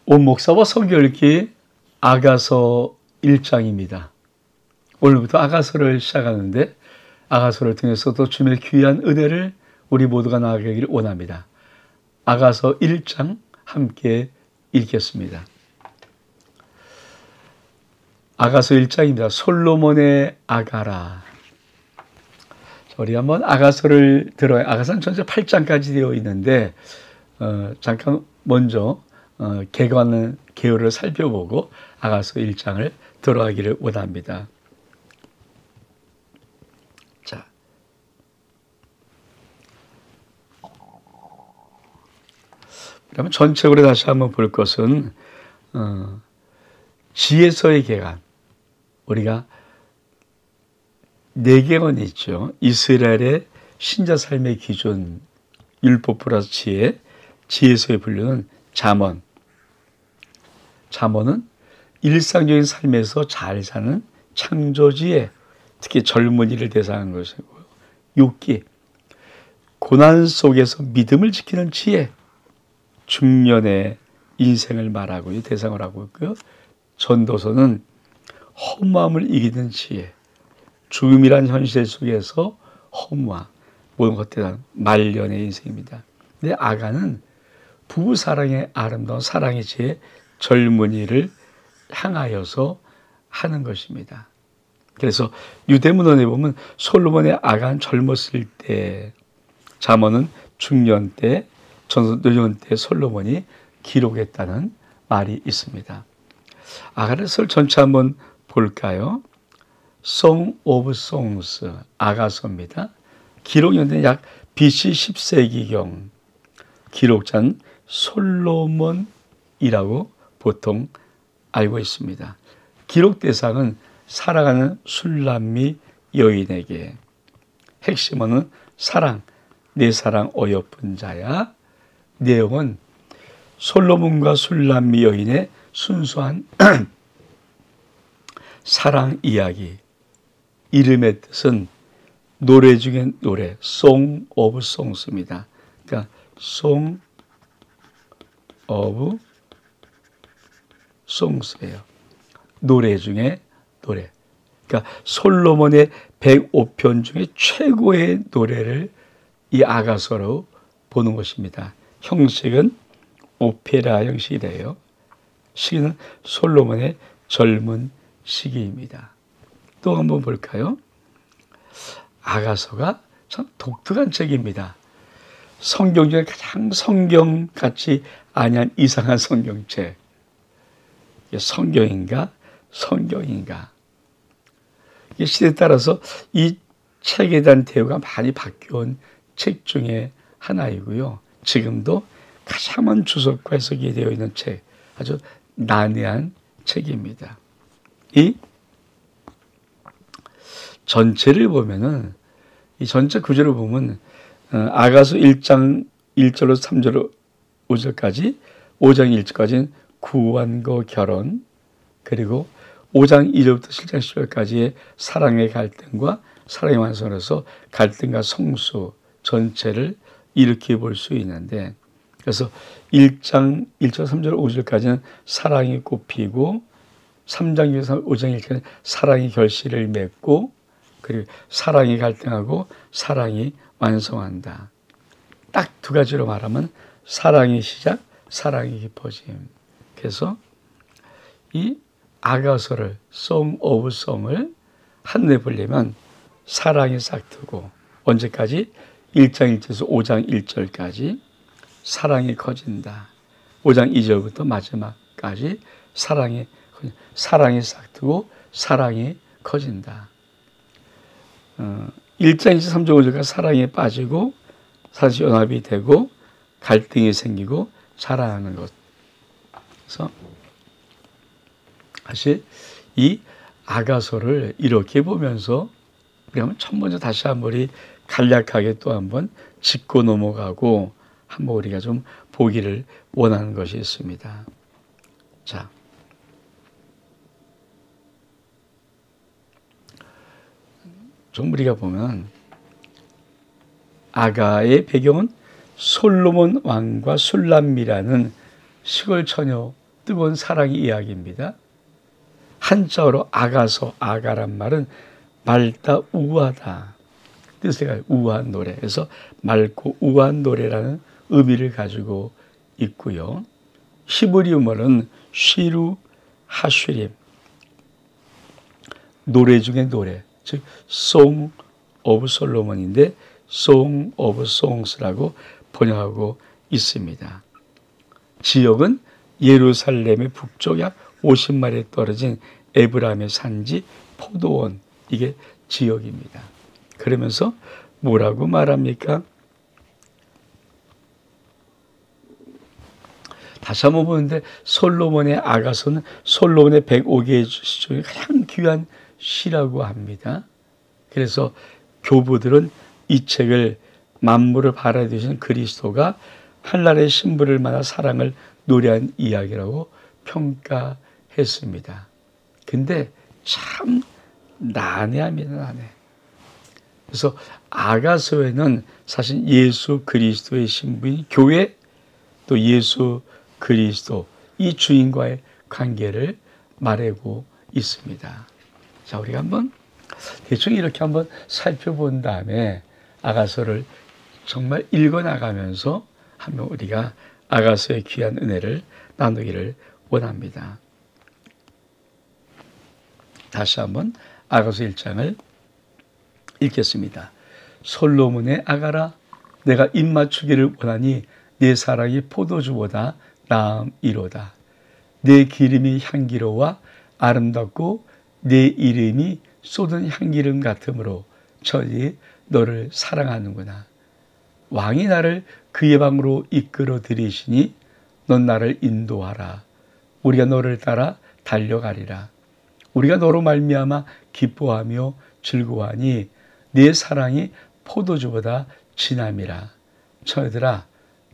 온 목사와 성경 읽기 아가서 1장입니다. 오늘부터 아가서를 시작하는데 아가서를 통해서도 주님의 귀한 은혜를 우리 모두가 나아가기를 원합니다. 아가서 1장 함께 읽겠습니다. 아가서 1장입니다. 솔로몬의 아가라. 우리 한번 아가서를 들어요. 아가서는 전체 8장까지 되어 있는데 잠깐 먼저 개관의 개요를 살펴보고 아가서 1장을 들어가기를 원합니다. 자, 그러면 전체적으로 다시 한번 볼 것은 지혜서의 개관. 우리가 4개론이 있죠. 이스라엘의 신자 삶의 기준, 율법 플러스 지혜, 지혜서에 분류는 잠언. 잠언은 일상적인 삶에서 잘 사는 창조지혜, 특히 젊은이를 대상한 것이고요. 욥기, 고난 속에서 믿음을 지키는 지혜, 중년의 인생을 말하고 대상을 하고 있고요. 전도서는 허무함을 이기는 지혜, 죽음이란 현실 속에서 허무함, 모든 것들에 대한 말년의 인생입니다. 근데 아가는 부부사랑의 아름다운 사랑의 지혜, 젊은이를 향하여서 하는 것입니다. 그래서 유대문헌에 보면 솔로몬의 아가는 젊었을 때, 잠언은 중년 때, 노년 때 솔로몬이 기록했다는 말이 있습니다. 아가를 전체 한번 볼까요? Song of Songs, 아가서입니다. 기록 연대는 약 BC 10세기경, 기록자는 솔로몬이라고 보통 알고 있습니다. 기록 대상은 사랑하는 술람미 여인에게, 핵심어는 사랑, 내 사랑 어여쁜 자야. 내용은 솔로몬과 술람미 여인의 순수한 사랑 이야기. 이름의 뜻은 노래 중에 노래, Song of Songs입니다. 그러니까 Song of Songs예요. 노래 중에 노래. 그러니까 솔로몬의 105편 중에 최고의 노래를 이 아가서로 보는 것입니다. 형식은 오페라 형식이래요. 시기는 솔로몬의 젊은 시기입니다. 또 한번 볼까요? 아가서가 참 독특한 책입니다. 성경 중에 가장 성경같이 아니한 이상한 성경책. 성경인가? 성경인가? 시대에 따라서 이 책에 대한 대우가 많이 바뀌어온 책 중에 하나이고요. 지금도 가장 많은 주석과 해석이 되어 있는 책, 아주 난해한 책입니다. 이 전체를 보면은, 이 전체 구조를 보면 아가서 1장 1절로 3절로 5절까지, 5장 1절까지는 구원과 결혼, 그리고 5장 2절부터 7장 10절까지의 사랑의 갈등과 사랑의 완성으로서 갈등과 성수 전체를 이렇게 볼 수 있는데, 그래서 1장 1절 3절 5절까지는 사랑이 꼽히고, 3장 5장 1절까지는 사랑이 결실을 맺고, 그리고 사랑이 갈등하고 사랑이 완성한다. 딱 두 가지로 말하면 사랑의 시작, 사랑의 깊어짐. 그래서 이 아가서를, Song of Song을 한눈에 보려면 사랑이 싹트고, 언제까지? 1장 1절에서 5장 1절까지 사랑이 커진다. 5장 2절부터 마지막까지 사랑이 싹트고 사랑이 커진다. 1장 2절 3절 5절까지 사랑에 빠지고 사실 연합이 되고 갈등이 생기고 자라나는 것. 그래서 사실 이 아가서를 이렇게 보면서 우리 한번 첫 번째 다시 한번 간략하게 또 한번 짚고 넘어가고 한번 우리가 좀 보기를 원하는 것이 있습니다. 자, 좀 우리가 보면 아가의 배경은 솔로몬 왕과 술람미라는 시골 처녀 뜨거운 사랑의 이야기입니다. 한자어로 아가서, 아가란 말은 맑다, 우아하다 뜻이 우아한 노래. 그래서 맑고 우아한 노래라는 의미를 가지고 있고요. 히브리어는 쉬루 하슈림, 노래 중에 노래, 즉 Song of Solomon인데 Song of Songs라고 번역하고 있습니다. 지역은 예루살렘의 북쪽 약 50마리에 떨어진 에브라임의 산지 포도원, 이게 지역입니다. 그러면서 뭐라고 말합니까? 다시 한번 보는데 솔로몬의 아가서는 솔로몬의 105개의 시 중에 가장 귀한 시라고 합니다. 그래서 교부들은 이 책을 만물을 발아되신 그리스도가 한나라의 신부를 만나 사랑을 노래한 이야기라고 평가했습니다. 근데 참 난해합니다. 난해. 그래서 아가서에는 사실 예수 그리스도의 신부인 교회, 또 예수 그리스도 이 주인과의 관계를 말하고 있습니다. 자, 우리가 한번 대충 이렇게 한번 살펴본 다음에 아가서를 정말 읽어나가면서 한번 우리가 아가서의 귀한 은혜를 나누기를 원합니다. 다시 한번 아가서 1장을 읽겠습니다. 솔로몬의 아가라, 내가 입맞추기를 원하니 내 사랑이 포도주보다 나음이로다. 내 기름이 향기로워 아름답고 내 이름이 쏟은 향기름 같으므로 천이 너를 사랑하는구나. 왕이 나를 그의 방으로 이끌어 들이시니 넌 나를 인도하라. 우리가 너를 따라 달려가리라. 우리가 너로 말미암아 기뻐하며 즐거워하니 네 사랑이 포도주보다 진함이라. 처녀들아,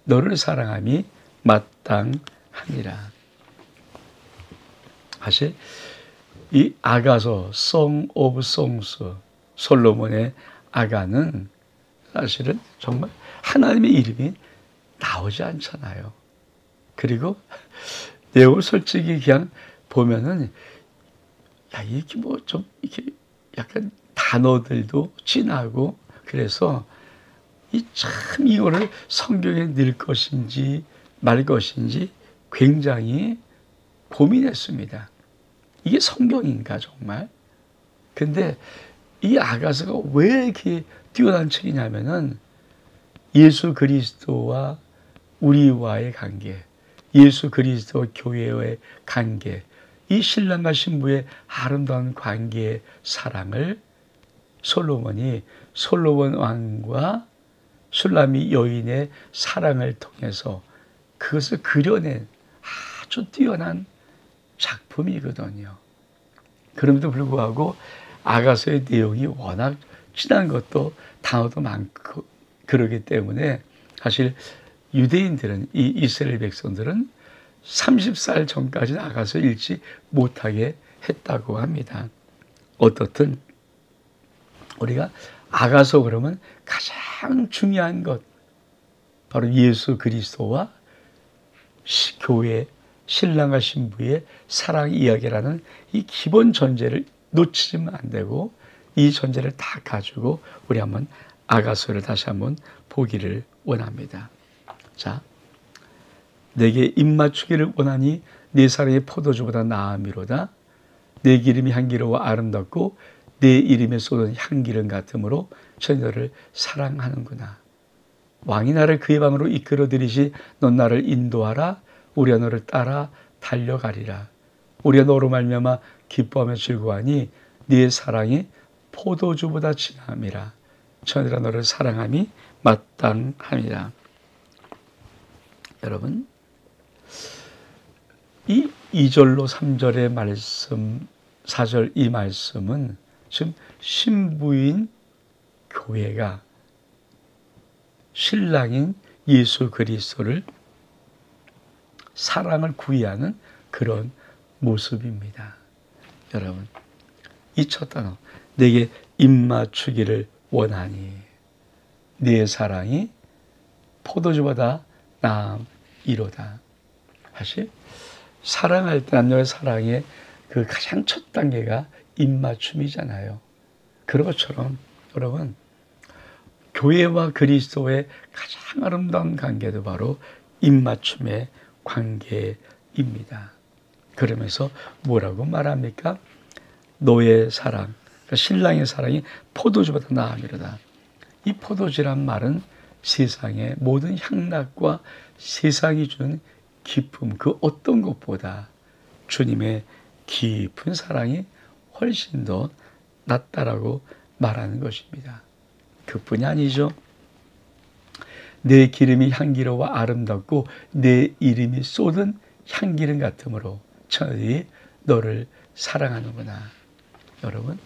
너를 사랑함이 마땅하니라. 사실 이 아가서, Song of Songs, 솔로몬의 아가는 사실은 정말 하나님의 이름이 나오지 않잖아요. 그리고 내용을 솔직히 그냥 보면은, 야, 이렇게 뭐 좀 이렇게 약간 단어들도 진하고, 그래서 이 참 이거를 성경에 넣을 것인지 말 것인지 굉장히 고민했습니다. 이게 성경인가 정말? 근데 이 아가서가 왜 이렇게 뛰어난 책이냐면은 예수 그리스도와 우리와의 관계, 예수 그리스도 교회의 관계, 이 신랑과 신부의 아름다운 관계의 사랑을 솔로몬이 솔로몬 왕과 술라미 여인의 사랑을 통해서 그것을 그려낸 아주 뛰어난 작품이거든요. 그럼에도 불구하고 아가서의 내용이 워낙 진한 것도 단어도 많고 그러기 때문에 사실 유대인들은, 이 이스라엘 백성들은 30살 전까지는 아가서 읽지 못하게 했다고 합니다. 어떻든 우리가 아가서 그러면 가장 중요한 것, 바로 예수 그리스도와 교회 신랑과 신부의 사랑 이야기라는 이 기본 전제를 놓치면 안 되고, 이 전제를 다 가지고 우리 한번 아가서를 다시 한번 보기를 원합니다. 자, 내게 입맞추기를 원하니 네 사랑이 포도주보다 나음이로다. 내 기름이 향기로워 아름답고 내 이름에 쏟은 향기름 같으므로 천이 너를 사랑하는구나. 왕이 나를 그의 방으로 이끌어 들이시 넌 나를 인도하라. 우리가 너를 따라 달려가리라. 우리가 너로 말미암아 기뻐하며 즐거워하니 네 사랑이 포도주보다 진함이라. 천이라 너를 사랑함이 마땅함이라. 여러분, 이 2절로 3절의 말씀, 4절 이 말씀은 지금 신부인 교회가 신랑인 예수 그리스도를 사랑을 구애하는 그런 모습입니다. 여러분, 이 첫 단어, 내게 입맞추기를 원하니 네 사랑이 포도주보다 나음이로다. 사실 사랑할 때 남녀의 사랑의 그 가장 첫 단계가 입맞춤이잖아요. 그런 것처럼 여러분, 교회와 그리스도의 가장 아름다운 관계도 바로 입맞춤의 관계입니다. 그러면서 뭐라고 말합니까? 너의 사랑, 그러니까 신랑의 사랑이 포도주보다 나으리로다. 이 포도주란 말은 세상의 모든 향락과 세상이 주는 기쁨, 그 어떤 것보다 주님의 깊은 사랑이 훨씬 더 낫다라고 말하는 것입니다. 그뿐이 아니죠. 내 기름이 향기로워 아름답고 내 이름이 쏟은 향기름 같으므로 천하들이 너를 사랑하는구나. 여러분,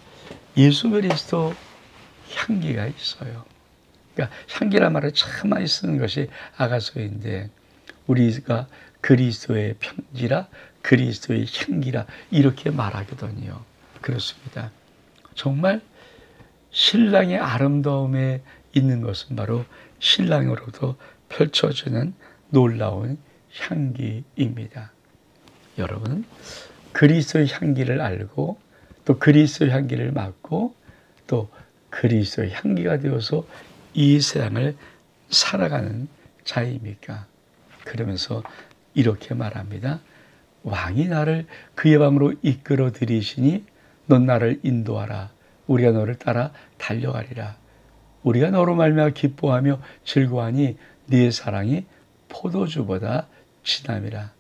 예수 그리스도 향기가 있어요. 그러니까 향기란 말을 참 많이 쓰는 것이 아가서인데, 우리가 그리스도의 편지라 그리스도의 향기라 이렇게 말하거든요. 그렇습니다. 정말 신랑의 아름다움에 있는 것은 바로 신랑으로부터 펼쳐지는 놀라운 향기입니다. 여러분, 그리스도의 향기를 알고 또 그리스도의 향기를 맡고 또 그리스도의 향기가 되어서 이 세상을 살아가는 자입니까? 그러면서 이렇게 말합니다. 왕이 나를 그의 방으로 이끌어 들이시니 넌 나를 인도하라. 우리가 너를 따라 달려가리라. 우리가 너로 말미암아 기뻐하며 즐거워하니 네 사랑이 포도주보다 진함이라.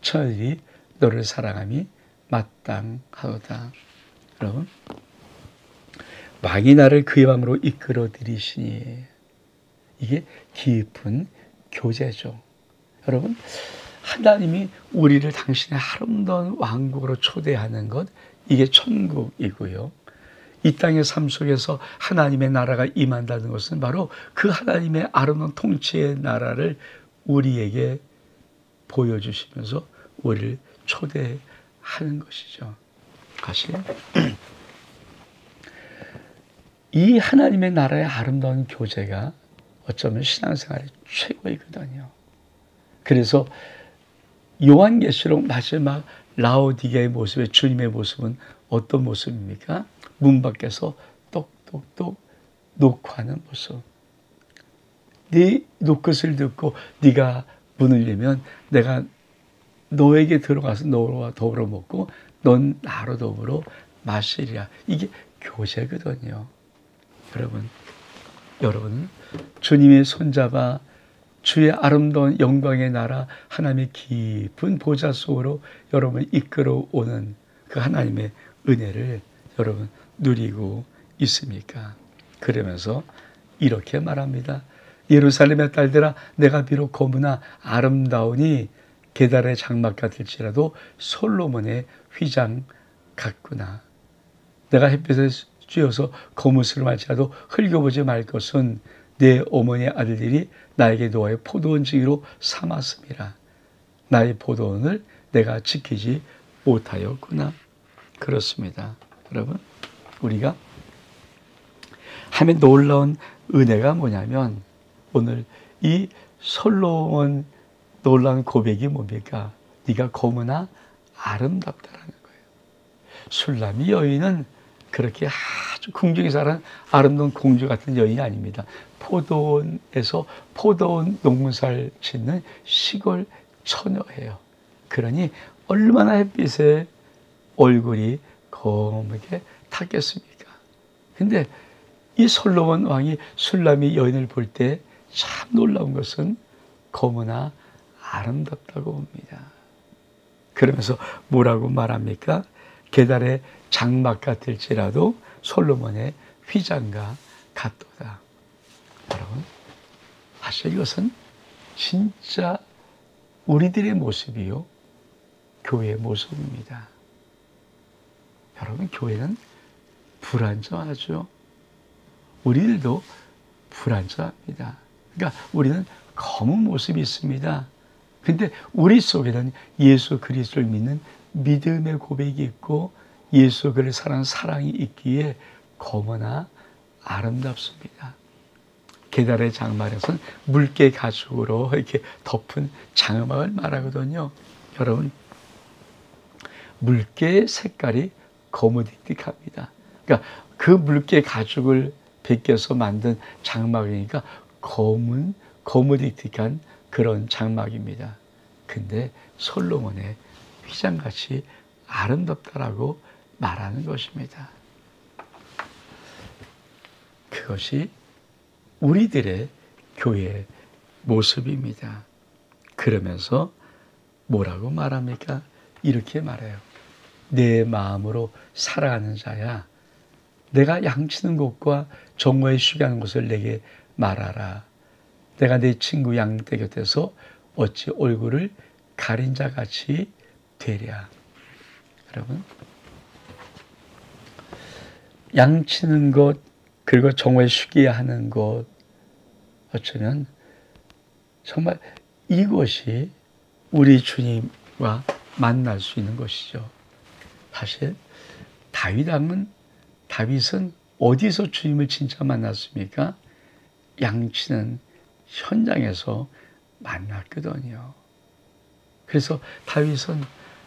천하들이 너를 사랑함이 마땅하도다. 여러분, 왕이 나를 그의 방으로 이끌어 들이시니, 이게 깊은 교제죠. 여러분, 하나님이 우리를 당신의 아름다운 왕국으로 초대하는 것, 이게 천국이고요. 이 땅의 삶 속에서 하나님의 나라가 임한다는 것은 바로 그 하나님의 아름다운 통치의 나라를 우리에게 보여주시면서 우리를 초대하는 것이죠. 사실 이 하나님의 나라의 아름다운 교제가 어쩌면 신앙생활의 최고이거든요. 그래서 요한계시록 마지막 라오디게의 모습의 주님의 모습은 어떤 모습입니까? 문 밖에서 똑똑똑 녹화하는 모습. 네 녹것을 듣고 네가 문을 열면 내가 너에게 들어가서 너와 더불어 먹고 넌 나로 더불어 마시리라. 이게 교제거든요. 여러분 주님의 손잡아 주의 아름다운 영광의 나라 하나님의 깊은 보좌 속으로 여러분을 이끌어오는 그 하나님의 은혜를 여러분 누리고 있습니까? 그러면서 이렇게 말합니다. 예루살렘의 딸들아, 내가 비록 고무나 아름다우니 게달의 장막 같을지라도 솔로몬의 휘장 같구나. 내가 햇빛에 쬐어서 거무스를 말지라도 흘겨보지 말 것은 내 어머니의 아들들이 나에게 노아의 포도원 지기로 삼았음이라. 나의 포도원을 내가 지키지 못하였구나. 그렇습니다. 여러분, 우리가 하면 놀라운 은혜가 뭐냐면 오늘 이 솔로몬 놀라운 고백이 뭡니까? 네가 고무나 아름답다라는 거예요. 술람이 여인은 그렇게 아주 궁중에 사는 아름다운 공주 같은 여인이 아닙니다. 포도원에서 포도원 농사를 짓는 시골 처녀예요. 그러니 얼마나 햇빛에 얼굴이 검게 탔겠습니까? 근데 이 솔로몬 왕이 술람이 여인을 볼 때 참 놀라운 것은 고무나 아름답다고 봅니다. 그러면서 뭐라고 말합니까? 게달의 장막 같을지라도 솔로몬의 휘장과 같도다. 여러분, 사실 이것은 진짜 우리들의 모습이요, 교회의 모습입니다. 여러분, 교회는 불완전하죠. 우리들도 불완전합니다. 그러니까 우리는 검은 모습이 있습니다. 근데 우리 속에는 예수 그리스도를 믿는 믿음의 고백이 있고 예수 그를 사랑하는 사랑이 있기에 검으나 아름답습니다. 게달의 장막에서는 물개 가죽으로 이렇게 덮은 장막을 말하거든요. 여러분, 물개의 색깔이 거무딕딕합니다. 그러니까 그 물개 가죽을 벗겨서 만든 장막이니까 거무딕딕한 그런 장막입니다. 근데 솔로몬의 휘장같이 아름답다라고 말하는 것입니다. 그것이 우리들의 교회의 모습입니다. 그러면서 뭐라고 말합니까? 이렇게 말해요. 내 마음으로 살아가는 자야, 내가 양치는 곳과 정오에 쉬게 하는 곳을 내게 말하라. 내가 내 친구 양떼 곁에서 어찌 얼굴을 가린 자같이 되랴. 여러분, 양치는 것, 그리고 정오에 쉬게 하는 것, 어쩌면 정말 이것이 우리 주님과 만날 수 있는 것이죠. 사실 다윗은 어디서 주님을 진짜 만났습니까? 양치는 현장에서 만났거든요. 그래서 다윗은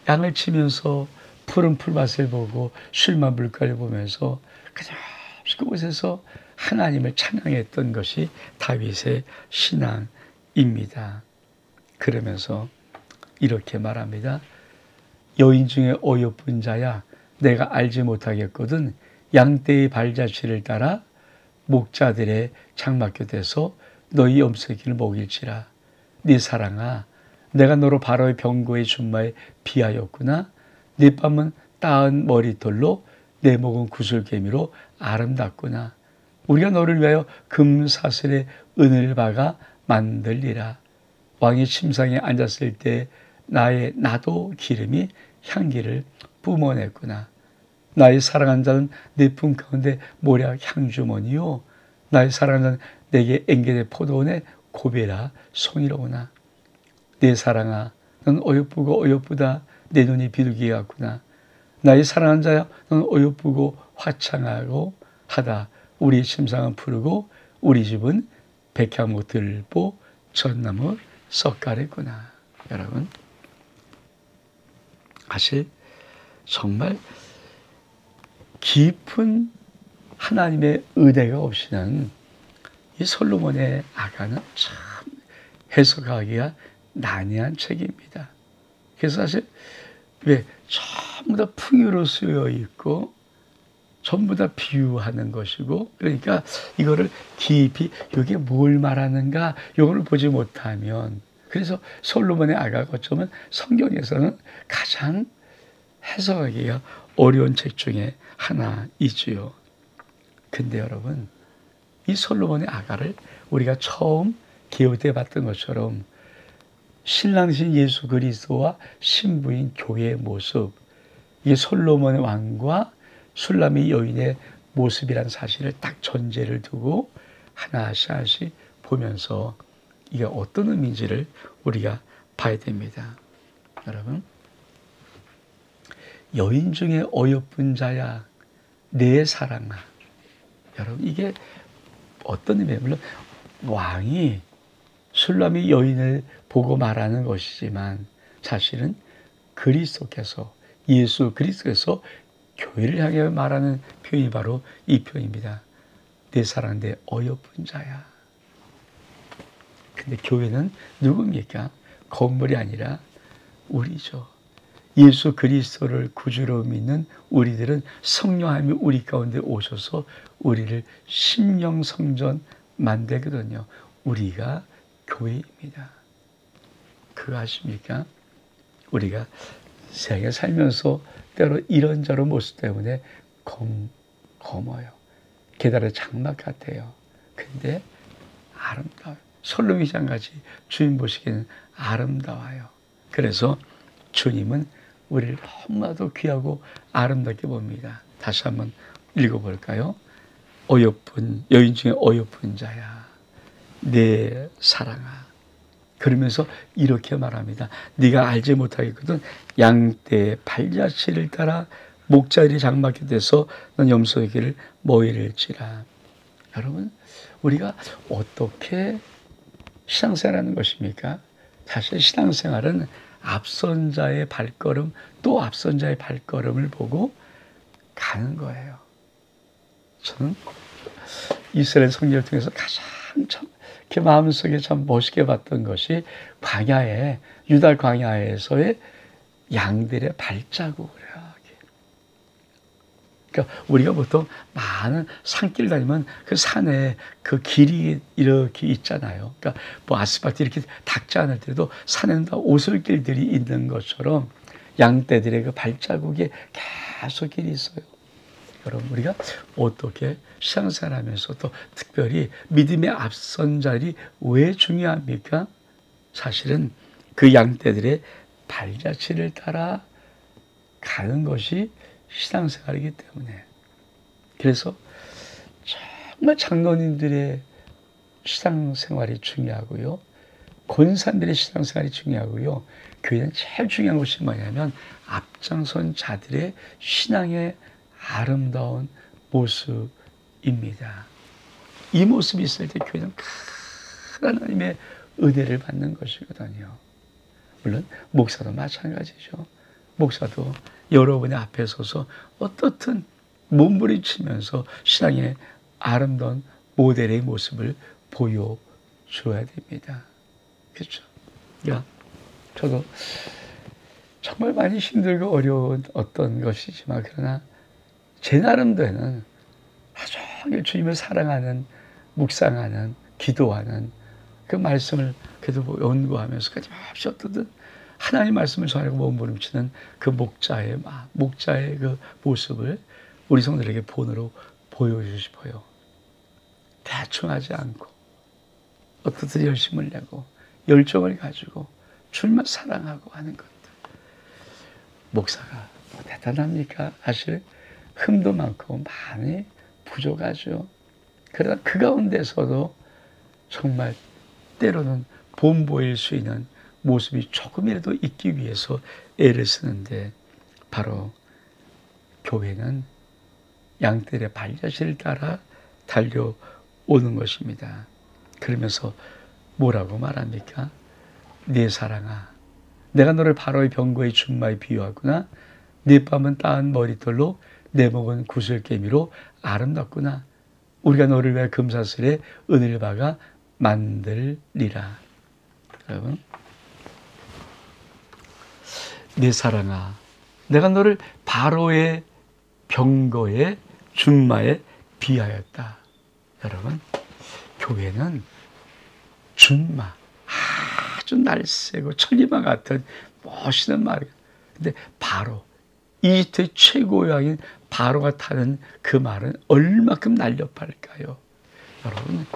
양을 치면서 푸른 풀밭을 보고 쉴만 물가를 보면서 그곳에서 하나님을 찬양했던 것이 다윗의 신앙입니다. 그러면서 이렇게 말합니다. 여인 중에 어여쁜 자야, 내가 알지 못하겠거든 양떼의 발자취를 따라 목자들의 장막 곁에서 너희 염소길을 먹일지라. 네 사랑아, 내가 너로 바로의 병고의 준마에 비하였구나. 네 뺨은 따은 머리털로 내 목은 구슬개미로 아름답구나. 우리가 너를 위하여 금사슬에 은을 박아 만들리라. 왕이 침상에 앉았을 때 나도 기름이 향기를 뿜어냈구나. 나의 사랑하는 자는 내 품 가운데 모략 향주머니요, 나의 사랑하는 자는 내게 앵겔의 포도원의 고베라 송이로구나. 내 사랑아, 넌 어여쁘고 어여쁘다. 내 눈이 비둘기 같구나. 나의 사랑하는 자야, 넌 어여쁘고 화창하고 하다. 우리 침상은 푸르고 우리 집은 백향목 들보 전나무 석가래구나. 여러분, 사실 정말 깊은 하나님의 은혜가 없이는 이 솔로몬의 아가는 참 해석하기가 난해한 책입니다. 그래서 사실 왜 전부 다 풍요로 쓰여 있고 전부 다 비유하는 것이고, 그러니까 이거를 깊이 이게 뭘 말하는가 이걸 보지 못하면, 그래서 솔로몬의 아가가 어쩌면 성경에서는 가장 해석하기가 어려운 책 중에 하나이지요. 근데 여러분, 이 솔로몬의 아가를 우리가 처음 개요 때 봤던 것처럼 신랑신 예수 그리스도와 신부인 교회의 모습, 이게 솔로몬의 왕과 술람미 여인의 모습이라는 사실을 딱 전제를 두고 하나씩 하나씩 보면서 이게 어떤 의미인지를 우리가 봐야 됩니다. 여러분, 여인 중에 어여쁜 자야, 내 사랑아. 여러분, 이게 어떤 의미예요? 물론 왕이 술람미 여인을 보고 말하는 것이지만 사실은 그리스도께서, 예수 그리스도께서 교회를 향해 말하는 표현이 바로 이 표현입니다. 내 사랑, 내 어여쁜 자야. 근데 교회는 누굽니까? 건물이 아니라 우리죠. 예수 그리스도를 구주로 믿는 우리들은 성령하나님이 우리 가운데 오셔서 우리를 심령성전 만들거든요. 우리가 교회입니다. 그거 아십니까? 우리가 세상에 살면서 때로 이런저런 모습 때문에 검어요. 계단의 장막 같아요. 근데 아름다워요. 솔로몬장같이 주님 보시기에는 아름다워요. 그래서 주님은 우리를 너무나도 귀하고 아름답게 봅니다. 다시 한번 읽어볼까요? 어여쁜 여인 중에 어여쁜 자야, 내 사랑아. 그러면서 이렇게 말합니다. 네가 알지 못하겠거든 양떼의 발자취를 따라 목자들이 장막에 돼서 넌 염소에게를 먹이를지라. 여러분, 우리가 어떻게 신앙생활하는 것입니까? 사실 신앙생활은 앞선 자의 발걸음, 또 앞선 자의 발걸음을 보고 가는 거예요. 저는 이스라엘 성경을 통해서 가장 참 제 마음속에 참 멋있게 봤던 것이 광야에, 유다 광야에서의 양들의 발자국이에요. 그러니까 우리가 보통 많은 산길 다니면 그 산에 그 길이 이렇게 있잖아요. 그러니까 뭐 아스팔트 이렇게 닦지 않을 때도 산에는 다 오솔길들이 있는 것처럼 양떼들의 그 발자국에 계속 길이 있어요. 여러분, 우리가 어떻게 신앙생활하면서 또 특별히 믿음의 앞선 자리 왜 중요합니까? 사실은 그 양떼들의 발자취를 따라 가는 것이 신앙생활이기 때문에. 그래서 정말 장로님들의 신앙생활이 중요하고요. 권사님들의 신앙생활이 중요하고요. 교회는 제일 중요한 것이 뭐냐면 앞장선 자들의 신앙의 아름다운 모습입니다. 이 모습이 있을 때 교회는 큰 하나님의 은혜를 받는 것이거든요. 물론 목사도 마찬가지죠. 목사도 여러분의 앞에 서서 어떻든 몸부림치면서 신앙의 아름다운 모델의 모습을 보여줘야 됩니다. 그렇죠? 그러니까 저도 정말 많이 힘들고 어려운 어떤 것이지만, 그러나 제 나름대로는 하루 종일 주님을 사랑하는, 묵상하는, 기도하는 그 말씀을 그래도 연구하면서 끊임없이 어떻든 하나님 말씀을 전하고 몸부림치는 그 목자의 그 모습을 우리 성도들에게 본으로 보여주고 싶어요. 대충 하지 않고 어떻든 열심을 내고 열정을 가지고 주님만 사랑하고 하는 것들. 목사가 뭐 대단합니까? 사실 흠도 많고 많이 부족하죠. 그러나 그 가운데서도 정말 때로는 본보일 수 있는 모습이 조금이라도 있기 위해서 애를 쓰는데, 바로 교회는 양떼의 발자취를 따라 달려오는 것입니다. 그러면서 뭐라고 말합니까? 내 사랑아, 내가 너를 바로의 병거의 준마에 비유하구나. 네 뺨은 따은 머리털로 내 목은 구슬개미로 아름답구나. 우리가 너를 위해 금사슬에 은을 박아 만들리라. 여러분, 내 사랑아, 내가 너를 바로의 병거의 준마에 비하였다. 여러분, 교회는 준마, 아주 날쌔고 천리마 같은 멋있는 말이에요. 근데 바로 이집트의 최고의 왕인 바로가 타는 그 말은 얼마큼 날렵할까요? 여러분,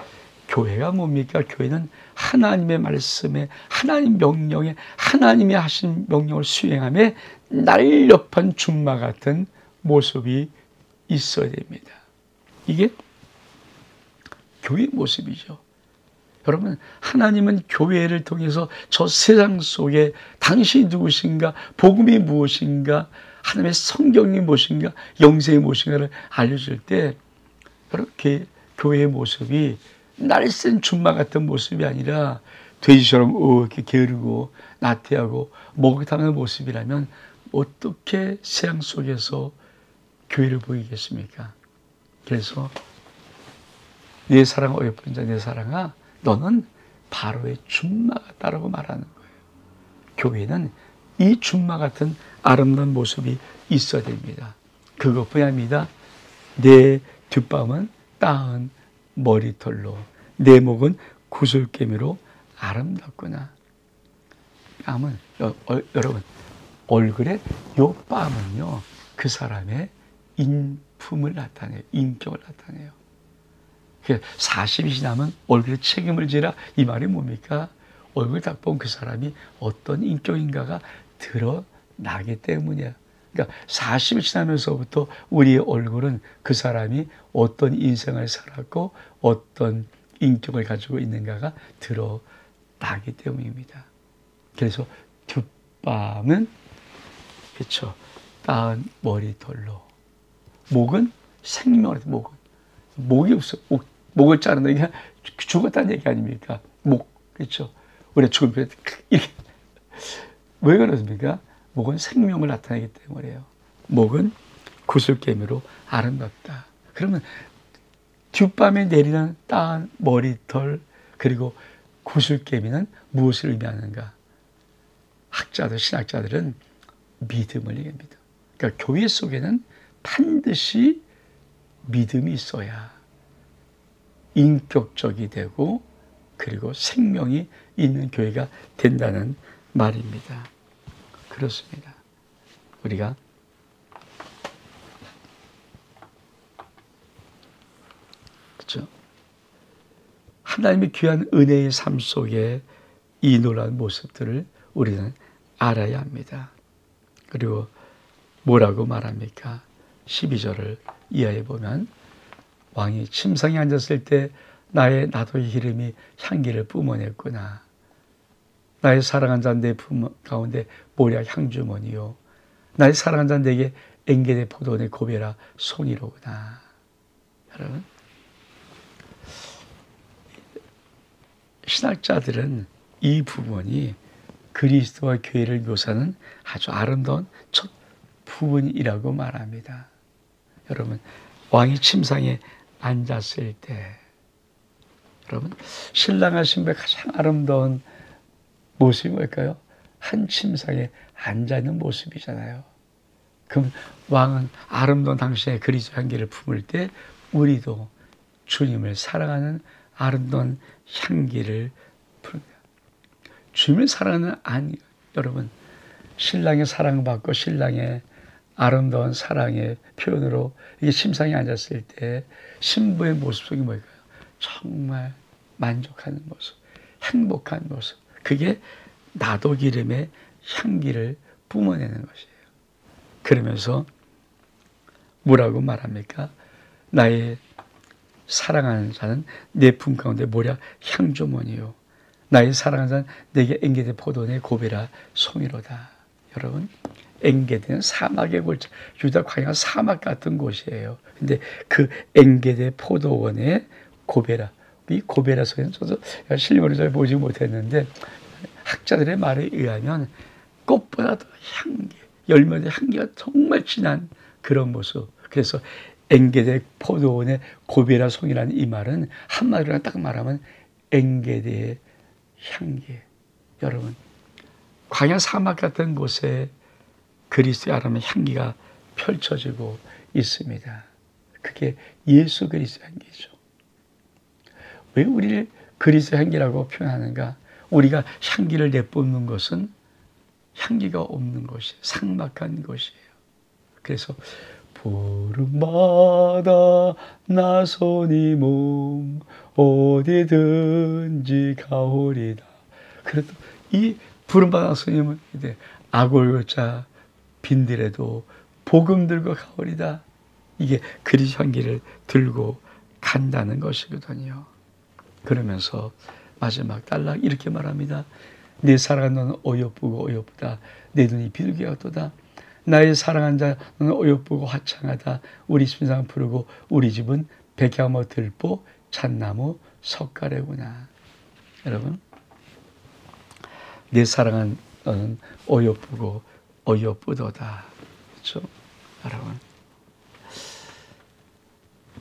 교회가 뭡니까? 교회는 하나님의 말씀에, 하나님 명령에, 하나님이 하신 명령을 수행함에 날렵한 준마 같은 모습이 있어야 됩니다. 이게 교회의 모습이죠. 여러분, 하나님은 교회를 통해서 저 세상 속에 당신이 누구신가, 복음이 무엇인가, 하나님의 성경이 무엇인가, 영생이 무엇인가를 알려줄 때, 그렇게 교회의 모습이 날쌘 준마 같은 모습이 아니라 돼지처럼 이렇게 게으르고 나태하고 목욕하는 모습이라면 어떻게 세상 속에서 교회를 보이겠습니까? 그래서 내 사랑 어여쁜 자, 내 사랑아, 너는 바로의 준마 같다라고 말하는 거예요. 교회는 이 준마 같은 아름다운 모습이 있어야 됩니다. 그것뿐이 아닙니다. 내 뒷밤은 따은 머리털로, 내 목은 구슬개미로 아름답구나. 뺨은, 여러분, 얼굴에 요 뺨은요, 그 사람의 인품을 나타내요. 인격을 나타내요. 40이 지나면 얼굴에 책임을 지라, 이 말이 뭡니까? 얼굴 딱 보면 그 사람이 어떤 인격인가가 드러나기 때문이야. 그러니까 40이 지나면서부터 우리의 얼굴은 그 사람이 어떤 인생을 살았고 어떤 인격을 가지고 있는가가 드러나기 때문입니다. 그래서 뒷밤은, 그렇죠, 따은 머리털로, 목은 생명을, 목이 없어. 목을 자른다, 이게 죽었다는 얘기 아닙니까? 목, 그렇죠. 우리가 죽으면 이렇게 왜 그렇습니까? 목은 생명을 나타내기 때문에요. 목은 구슬개미로 아름답다. 그러면 뒷밤에 내리는 따한 머리털 그리고 구슬개미는 무엇을 의미하는가? 학자들, 신학자들은 믿음을 얘기합니다. 그러니까 교회 속에는 반드시 믿음이 있어야 인격적이 되고 그리고 생명이 있는 교회가 된다는 말입니다. 그렇습니다. 우리가 그렇죠? 하나님의 귀한 은혜의 삶 속에 이 놀라운 모습들을 우리는 알아야 합니다. 그리고 뭐라고 말합니까? 12절을 이하에 보면 왕이 침상에 앉았을 때 나의 나도의 기름이 향기를 뿜어냈구나. 나의 사랑한 자 내 품 가운데 모략 향주머니요. 나의 사랑한 자 내게 엥게대 포도원의 고베라 송이로구나. 여러분, 신학자들은 이 부분이 그리스도와 교회를 묘사하는 아주 아름다운 첫 부분이라고 말합니다. 여러분, 왕이 침상에 앉았을 때 여러분, 신랑과 신부의 가장 아름다운 모습이 뭘까요? 한 침상에 앉아있는 모습이잖아요. 그럼 왕은 아름다운 당신의 그리스도 향기를 품을 때 우리도 주님을 사랑하는 아름다운 향기를 품습니다. 주님을 사랑하는 여러분, 신랑의 사랑받고 신랑의 아름다운 사랑의 표현으로 이게 침상에 앉았을 때 신부의 모습 속이 뭘까요? 정말 만족하는 모습, 행복한 모습. 그게 나도 기름의 향기를 뿜어내는 것이에요. 그러면서 뭐라고 말합니까? 나의 사랑하는 자는 내 품 가운데 모략 향주머니요. 나의 사랑하는 자는 내게 엥게대 포도원의 고베라 송이로다. 여러분, 엥게대는 사막의 골짜, 유다 광야 사막 같은 곳이에요. 근데 그 엥게대 포도원의 고베라, 이 고베라 송이는 저도 실물을 잘 보지 못했는데 학자들의 말에 의하면 꽃보다 더 향기, 열매의 향기가 정말 진한 그런 모습. 그래서 엥게대 포도원의 고베라 송이라는 이 말은 한마디로 딱 말하면 엥게대의 향기. 여러분, 광야 사막 같은 곳에 그리스도의 아름다운 향기가 펼쳐지고 있습니다. 그게 예수 그리스도의 향기죠. 왜 우리를 그리스도의 향기라고 표현하는가? 우리가 향기를 내뿜는 것은 향기가 없는 것이에요. 삭막한 것이에요. 그래서 푸른바다 나선이 몸 어디든지 가오리다. 그래도 이 푸른바다 나선이면 아골자 빈들에도 복음 들고 가오리다. 이게 그리스도 향기를 들고 간다는 것이거든요. 그러면서 마지막 단락 이렇게 말합니다. 내 사랑한 너는 어여쁘고 어여쁘다. 내 눈이 비둘기 같도다. 나의 사랑한 자는 어여쁘고 화창하다. 우리 심상 푸르고 우리 집은 백야모 들보 잣나무 석가래구나. 여러분, 내 사랑한 너는 어여쁘고 어여쁘도다. 그렇죠? 여러분,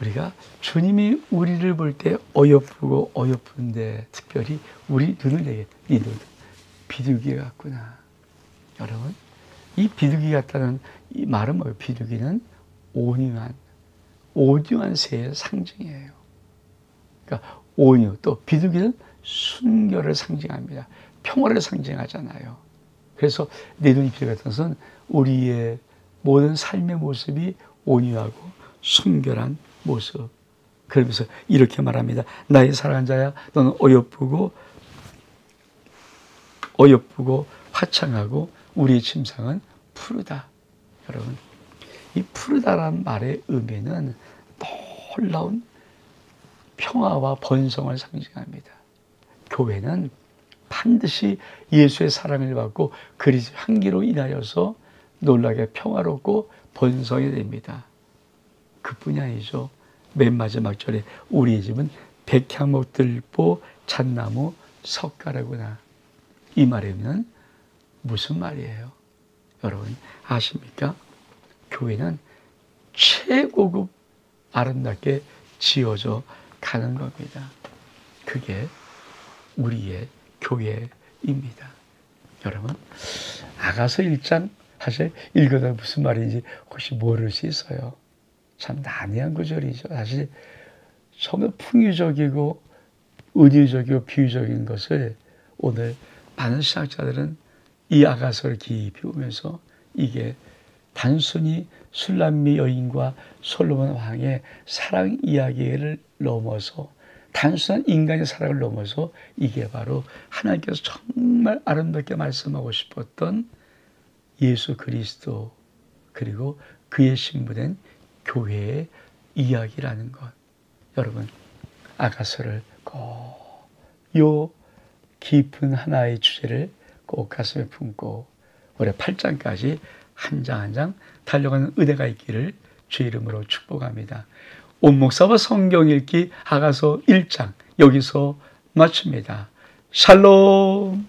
우리가 주님이 우리를 볼 때 어여쁘고 어여쁜데 특별히 우리 눈을 내게 이 눈 비둘기 같구나. 여러분, 이 비둘기 같다는 이 말은 뭐예요? 비둘기는 온유한 새의 상징이에요. 그러니까 온유, 또 비둘기는 순결을 상징합니다. 평화를 상징하잖아요. 그래서 내 눈이 비둘기 같은 것은 우리의 모든 삶의 모습이 온유하고 순결한 모습. 그러면서 이렇게 말합니다. 나의 사랑한 자야, 너는 어여쁘고 화창하고 우리의 침상은 푸르다. 여러분, 이 푸르다라는 말의 의미는 놀라운 평화와 번성을 상징합니다. 교회는 반드시 예수의 사랑을 받고 그리스도의 향기로 인하여서 놀라게 평화롭고 번성이 됩니다. 그뿐이 아니죠. 맨 마지막 절에 우리의 집은 백향목 들보 잣나무 석가래구나. 이 말에는 무슨 말이에요? 여러분 아십니까? 교회는 최고급 아름답게 지어져 가는 겁니다. 그게 우리의 교회입니다. 여러분 아가서 1장 사실 읽어도 무슨 말인지 혹시 모를 수 있어요. 참 난해한 구절이죠. 사실 정말 풍유적이고 은유적이고 비유적인 것을 오늘 많은 신학자들은 이 아가서를 깊이 보면서 이게 단순히 술람미 여인과 솔로몬 왕의 사랑 이야기를 넘어서 단순한 인간의 사랑을 넘어서 이게 바로 하나님께서 정말 아름답게 말씀하고 싶었던 예수 그리스도 그리고 그의 신부된 교회의 이야기라는 것. 여러분 아가서를 꼭 요 깊은 하나의 주제를 꼭 가슴에 품고 올해 8장까지 한 장 한 장 달려가는 은혜가 있기를 주의 이름으로 축복합니다. 온 목사와 성경 읽기 아가서 1장 여기서 마칩니다. 샬롬.